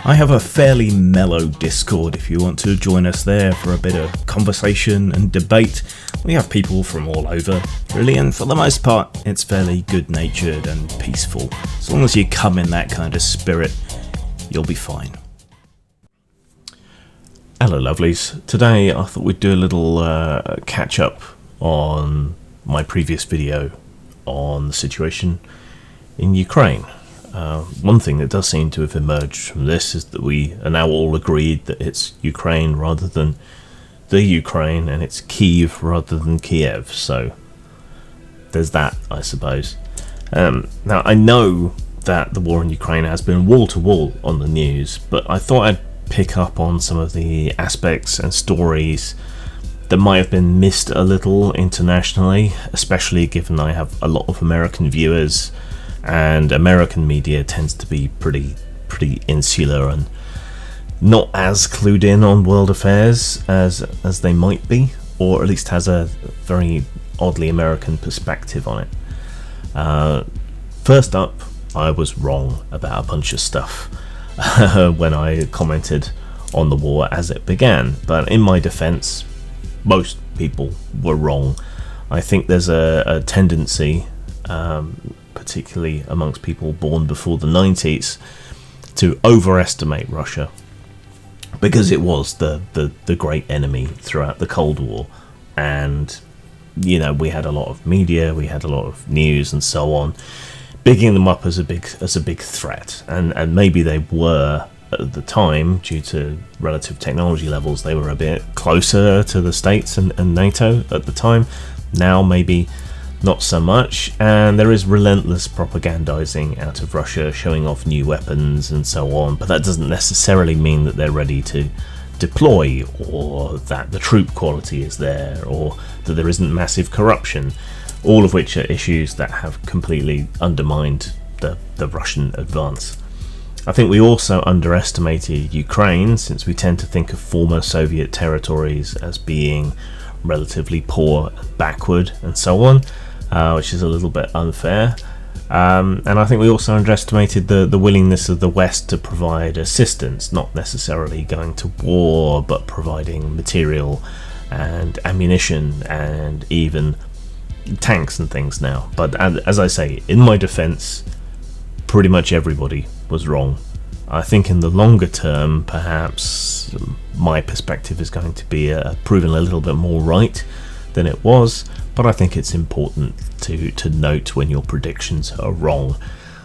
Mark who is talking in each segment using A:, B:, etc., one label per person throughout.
A: I have a fairly mellow Discord if you want to join us there for a bit of conversation and debate. We have people from all over, really, and for the most part, it's fairly good-natured and peaceful. As long as you come in that kind of spirit, you'll be fine. Hello, lovelies. Today I thought we'd do a little catch-up on my previous video on the situation in Ukraine. One thing that does seem to have emerged from this is that we are now all agreed that it's Ukraine rather than the Ukraine, and it's Kyiv rather than Kiev, so there's that, I suppose. Now, I know that the war in Ukraine has been wall-to-wall on the news, but I thought I'd pick up on some of the aspects and stories that might have been missed a little internationally, especially given I have a lot of American viewers, and American media tends to be pretty insular and not as clued in on world affairs as they might be, or at least has a very oddly American perspective on it. First up, I was wrong about a bunch of stuff when I commented on the war as it began, but in my defense, most people were wrong. I think there's a tendency, particularly amongst people born before the 90s, to overestimate Russia, because it was the great enemy throughout the Cold War, and you know, we had a lot of media, we had a lot of news and so on, bigging them up as a big threat, and maybe they were at the time, due to relative technology levels, they were a bit closer to the States and NATO at the time. Now maybe not so much, and there is relentless propagandizing out of Russia, showing off new weapons and so on, but that doesn't necessarily mean that they're ready to deploy, or that the troop quality is there, or that there isn't massive corruption, all of which are issues that have completely undermined the Russian advance. I think we also underestimated Ukraine, since we tend to think of former Soviet territories as being relatively poor, backward and so on, which is a little bit unfair. And I think we also underestimated the willingness of the West to provide assistance, not necessarily going to war, but providing material and ammunition and even tanks and things now. But as I say, in my defense, pretty much everybody was wrong. I think in the longer term, perhaps my perspective is going to be proven a little bit more right than it was, but I think it's important to note when your predictions are wrong,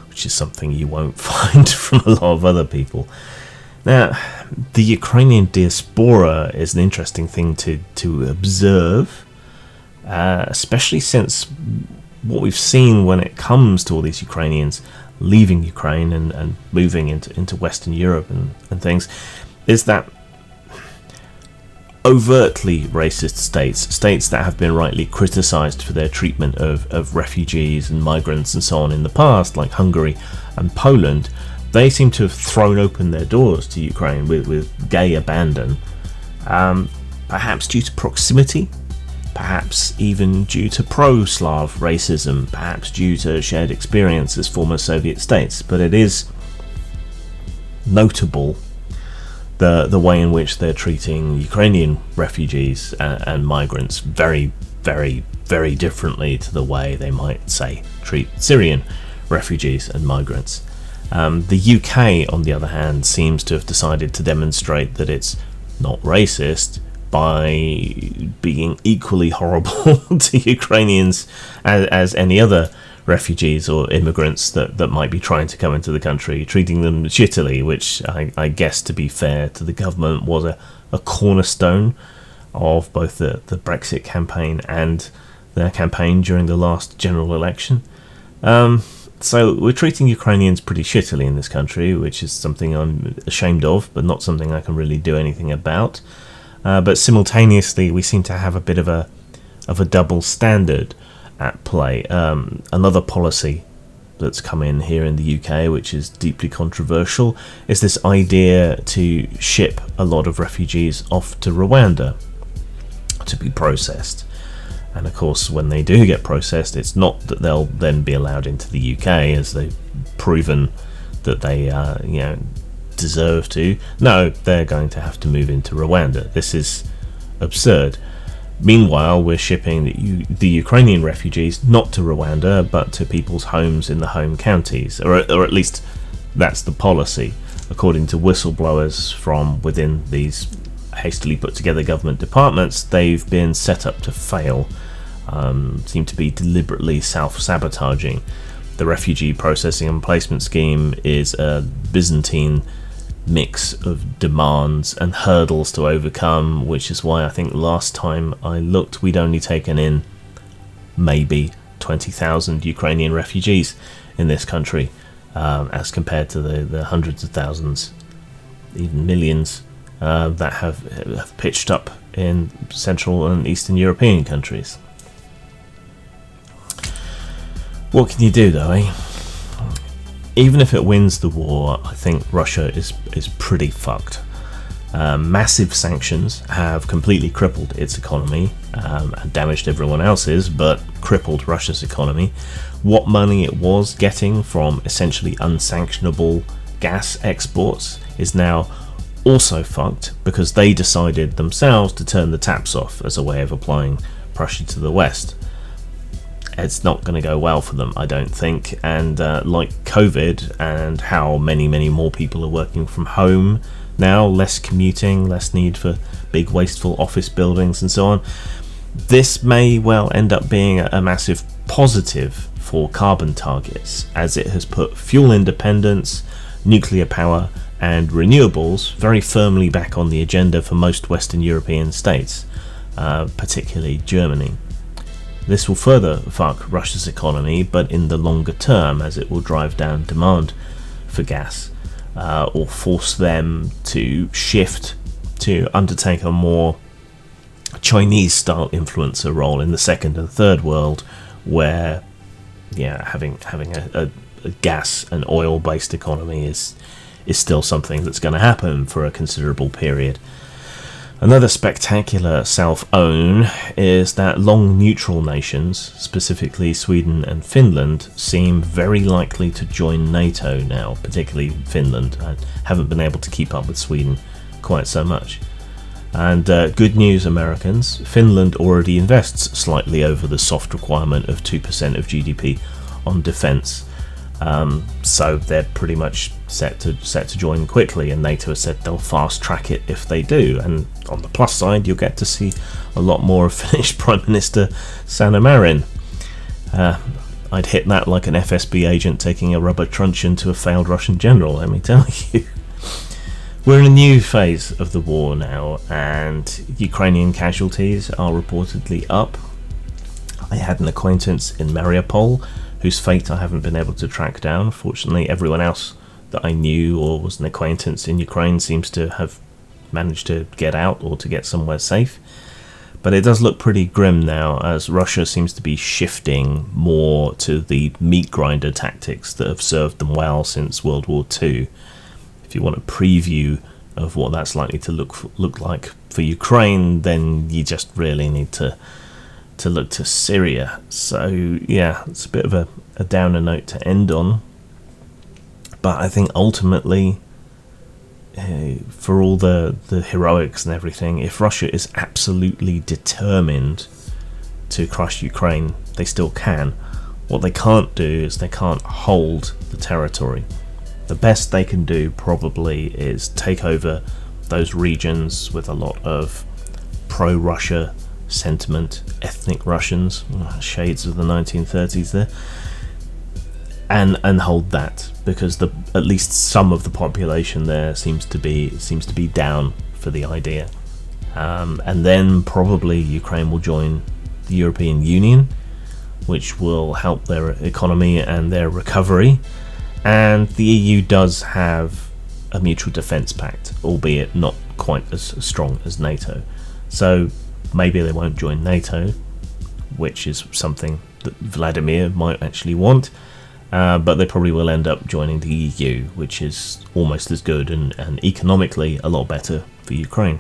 A: which is something you won't find from a lot of other people. Now, the Ukrainian diaspora is an interesting thing to observe, especially since what we've seen when it comes to all these Ukrainians leaving Ukraine and moving into Western Europe and things, is that overtly racist states that have been rightly criticised for their treatment of refugees and migrants and so on in the past, like Hungary and Poland, they seem to have thrown open their doors to Ukraine with gay abandon, perhaps due to proximity, perhaps even due to pro-Slav racism, perhaps due to shared experience as former Soviet states. But it is notable the way in which they're treating Ukrainian refugees and migrants very, very, very differently to the way they might, say, treat Syrian refugees and migrants. The UK, on the other hand, seems to have decided to demonstrate that it's not racist by being equally horrible to Ukrainians as any other refugees or immigrants that might be trying to come into the country, treating them shittily, which I guess, to be fair to the government, was a cornerstone of both the Brexit campaign and their campaign during the last general election. So we're treating Ukrainians pretty shittily in this country, which is something I'm ashamed of, but not something I can really do anything about. But simultaneously, we seem to have a bit of a double standard at play. Another policy that's come in here in the UK, which is deeply controversial, is this idea to ship a lot of refugees off to Rwanda to be processed. And of course, when they do get processed, it's not that they'll then be allowed into the UK, as they've proven that they deserve to. No, they're going to have to move into Rwanda. This is absurd. Meanwhile, we're shipping the Ukrainian refugees not to Rwanda, but to people's homes in the home counties, or at least that's the policy, according to whistleblowers from within these hastily put together government departments. They've been set up to fail, seem to be deliberately self-sabotaging. The refugee processing and placement scheme is a Byzantine mix of demands and hurdles to overcome, which is why I think last time I looked we'd only taken in maybe 20,000 Ukrainian refugees in this country, as compared to the hundreds of thousands, even millions, that have pitched up in Central and Eastern European countries. What can you do though, eh? Even if it wins the war, I think Russia is pretty fucked. Massive sanctions have completely crippled its economy, and damaged everyone else's, but crippled Russia's economy. What money it was getting from essentially unsanctionable gas exports is now also fucked, because they decided themselves to turn the taps off as a way of applying pressure to the West. It's not going to go well for them, I don't think. And like COVID and how many more people are working from home now, less commuting, less need for big wasteful office buildings and so on, this may well end up being a massive positive for carbon targets, as it has put fuel independence, nuclear power and renewables very firmly back on the agenda for most Western European states, particularly Germany. This will further fuck Russia's economy, but in the longer term, as it will drive down demand for gas, or force them to shift to undertake a more Chinese-style influencer role in the second and third world, where having a gas and oil-based economy is still something that's going to happen for a considerable period. Another spectacular self-own is that long neutral nations, specifically Sweden and Finland, seem very likely to join NATO now, particularly Finland. I haven't been able to keep up with Sweden quite so much. And good news, Americans, Finland already invests slightly over the soft requirement of 2% of GDP on defence. So they're pretty much set to join quickly, and NATO has said they'll fast track it if they do. And on the plus side, you'll get to see a lot more of Finnish Prime Minister Sanna Marin. I'd hit that like an FSB agent taking a rubber truncheon to a failed Russian general, let me tell you. We're in a new phase of the war now, and Ukrainian casualties are reportedly up. I had an acquaintance in Mariupol whose fate I haven't been able to track down. Fortunately, everyone else that I knew or was an acquaintance in Ukraine seems to have managed to get out or to get somewhere safe. But it does look pretty grim now, as Russia seems to be shifting more to the meat grinder tactics that have served them well since World War II. If you want a preview of what that's likely to look like for Ukraine, then you just really need to look to Syria. So yeah, it's a bit of a downer note to end on. But I think ultimately, for all the heroics and everything, if Russia is absolutely determined to crush Ukraine, they still can. What they can't do is they can't hold the territory. The best they can do probably is take over those regions with a lot of pro-Russia sentiment, ethnic Russians, shades of the 1930s there, and hold that, because at least some of the population there seems to be down for the idea, and then probably Ukraine will join the European Union, which will help their economy and their recovery. And the EU does have a mutual defence pact, albeit not quite as strong as NATO. So maybe they won't join NATO, which is something that Vladimir might actually want, but they probably will end up joining the EU, which is almost as good and economically a lot better for Ukraine.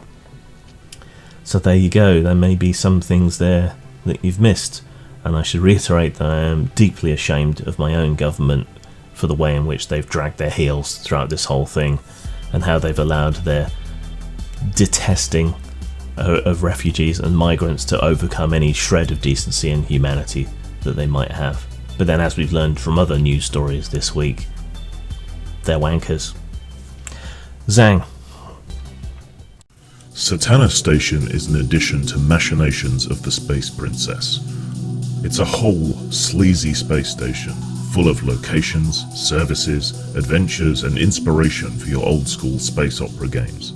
A: So there you go, there may be some things there that you've missed, and I should reiterate that I am deeply ashamed of my own government for the way in which they've dragged their heels throughout this whole thing. and how they've allowed their detesting of refugees and migrants to overcome any shred of decency and humanity that they might have. But then, as we've learned from other news stories this week, they're wankers. Zhang.
B: Satana Station is an addition to Machinations of the Space Princess. It's a whole sleazy space station, full of locations, services, adventures and inspiration for your old school space opera games.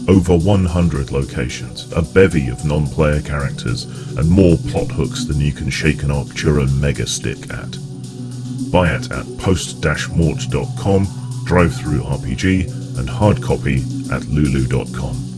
B: Over 100 locations, a bevy of non-player characters, and more plot hooks than you can shake an Arcturo Mega Stick at. Buy it at post-mort.com, drive-through RPG, and hard copy at lulu.com.